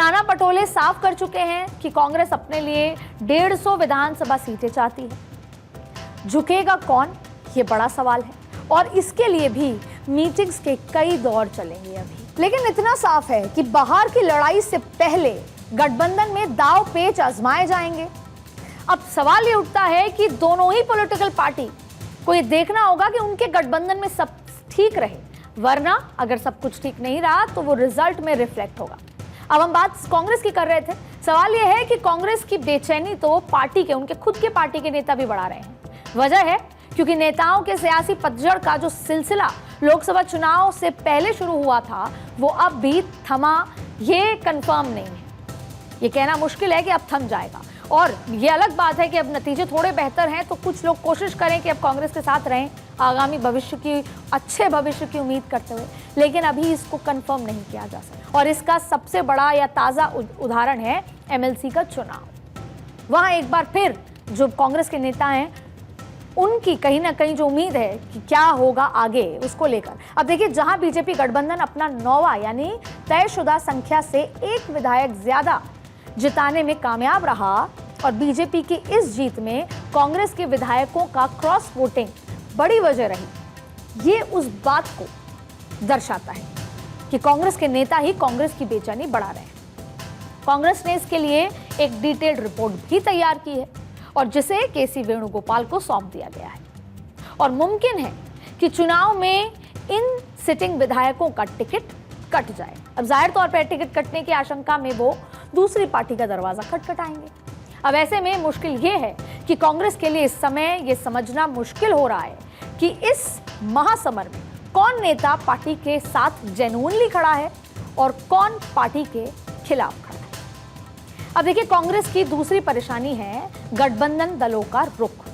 नाना पटोले साफ कर चुके हैं कि कांग्रेस अपने लिए 150 विधानसभा सीटें चाहती है। झुकेगा कौन, ये बड़ा सवाल है और इसके लिए भी मीटिंग्स के कई दौर चलेंगे अभी। लेकिन इतना साफ है कि बाहर की लड़ाई से पहले गठबंधन में दाव पेच आजमाए जाएंगे। अब सवाल ये उठता है कि दोनों ही पॉलिटिकल पार्टी को ये देखना होगा कि उनके गठबंधन में सब ठीक रहे, वरना अगर सब कुछ ठीक नहीं रहा तो वो रिजल्ट में रिफ्लेक्ट होगा। अब हम बात कांग्रेस की कर रहे थे। सवाल यह है कि कांग्रेस की बेचैनी तो पार्टी के, उनके खुद के पार्टी के नेता भी बढ़ा रहे हैं। वजह है क्योंकि नेताओं के सियासी पतझड़ का जो सिलसिला लोकसभा चुनाव से पहले शुरू हुआ था वो अब भी थमा, ये कंफर्म नहीं है। ये कहना मुश्किल है कि अब थम जाएगा और ये अलग बात है कि अब नतीजे थोड़े बेहतर हैं तो कुछ लोग कोशिश करें कि अब कांग्रेस के साथ रहें आगामी भविष्य की, अच्छे भविष्य की उम्मीद करते हुए, लेकिन अभी इसको कंफर्म नहीं किया जा सकता। और इसका सबसे बड़ा या ताज़ा उदाहरण है एमएलसी का चुनाव। वहाँ एक बार फिर जो कांग्रेस के नेता हैं उनकी कहीं ना कहीं जो उम्मीद है कि क्या होगा आगे उसको लेकर, अब देखिए जहां बीजेपी गठबंधन अपना 9वां यानी तयशुदा संख्या से एक विधायक ज्यादा जिताने में कामयाब रहा और बीजेपी की इस जीत में कांग्रेस के विधायकों का क्रॉस वोटिंग बड़ी वजह रही। ये उस बात को दर्शाता है कि कांग्रेस के नेता ही कांग्रेस की बेचैनी बढ़ा रहे हैं। कांग्रेस ने इसके लिए एक डिटेल्ड रिपोर्ट भी तैयार की है और जिसे केसी वेणुगोपाल को सौंप दिया गया है और मुमकिन है कि चुनाव में इन सिटिंग विधायकों का टिकट कट जाए। अब जाहिर तौर पर टिकट कटने की आशंका में वो दूसरी पार्टी का दरवाजा खटखटाएंगे। अब ऐसे में मुश्किल ये है कि कांग्रेस के लिए इस समय ये समझना मुश्किल हो रहा है कि इस महासमर में कौन नेता पार्टी के साथ जेन्युइनली खड़ा है और कौन पार्टी के खिलाफ खड़ा है। अब देखिए कांग्रेस की दूसरी परेशानी है गठबंधन दलों का रुख।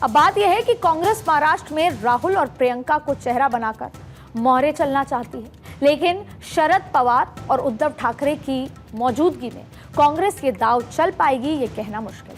अब बात यह है कि कांग्रेस महाराष्ट्र में राहुल और प्रियंका को चेहरा बनाकर मोहरे चलना चाहती है, लेकिन शरद पवार और उद्धव ठाकरे की मौजूदगी में कांग्रेस ये दाव चल पाएगी ये कहना मुश्किल है।